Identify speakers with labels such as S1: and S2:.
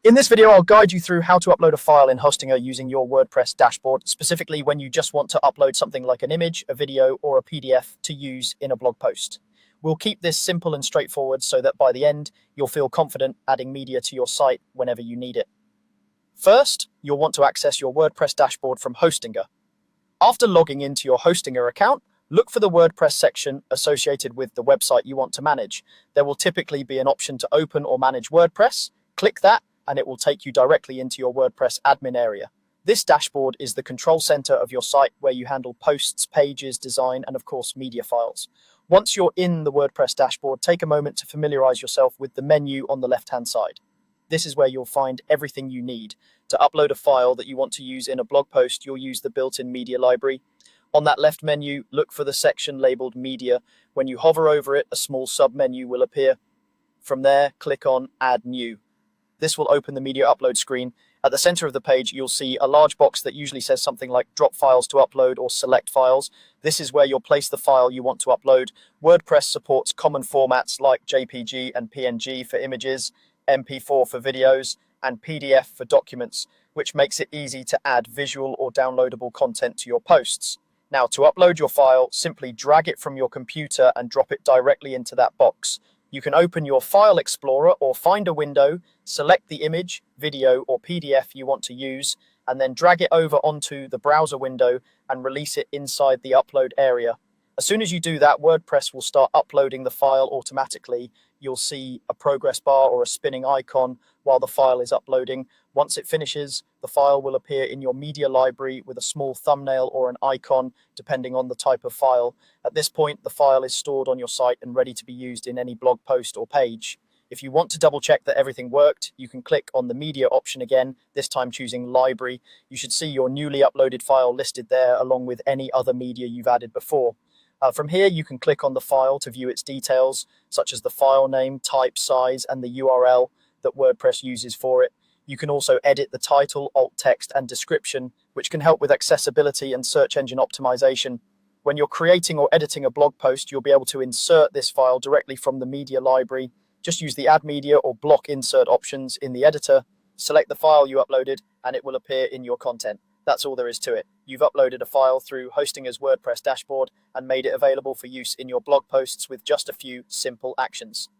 S1: In this video, I'll guide you through how to upload a file in Hostinger using your WordPress dashboard, specifically when you just want to upload something like an image, a video, or a PDF to use in a blog post. We'll keep this simple and straightforward so that by the end, you'll feel confident adding media to your site whenever you need it. First, you'll want to access your WordPress dashboard from Hostinger. After logging into your Hostinger account, look for the WordPress section associated with the website you want to manage. There will typically be an option to open or manage WordPress. Click that, and it will take you directly into your WordPress admin area. This dashboard is the control center of your site where you handle posts, pages, design, and of course, media files. Once you're in the WordPress dashboard, take a moment to familiarize yourself with the menu on the left-hand side. This is where you'll find everything you need. To upload a file that you want to use in a blog post, you'll use the built-in media library. On that left menu, look for the section labeled Media. When you hover over it, a small sub-menu will appear. From there, click on Add New. This will open the media upload screen. At the center of the page, you'll see a large box that usually says something like Drop Files to Upload or Select Files. This is where you'll place the file you want to upload. WordPress supports common formats like JPG and PNG for images, MP4 for videos, and PDF for documents, which makes it easy to add visual or downloadable content to your posts. Now, to upload your file, simply drag it from your computer and drop it directly into that box. You can open your File Explorer or find a window, select the image, video, or PDF you want to use, and then drag it over onto the browser window and release it inside the upload area. As soon as you do that, WordPress will start uploading the file automatically. You'll see a progress bar or a spinning icon while the file is uploading. Once it finishes, the file will appear in your media library with a small thumbnail or an icon, depending on the type of file. At this point, the file is stored on your site and ready to be used in any blog post or page. If you want to double check that everything worked, you can click on the media option again, this time choosing library. You should see your newly uploaded file listed there along with any other media you've added before. From here, you can click on the file to view its details, such as the file name, type, size, and the URL that WordPress uses for it. You can also edit the title, alt text, and description, which can help with accessibility and search engine optimization. When you're creating or editing a blog post, you'll be able to insert this file directly from the media library. Just use the Add Media or Block Insert options in the editor, select the file you uploaded, and it will appear in your content. That's all there is to it. You've uploaded a file through Hostinger's WordPress dashboard and made it available for use in your blog posts with just a few simple actions.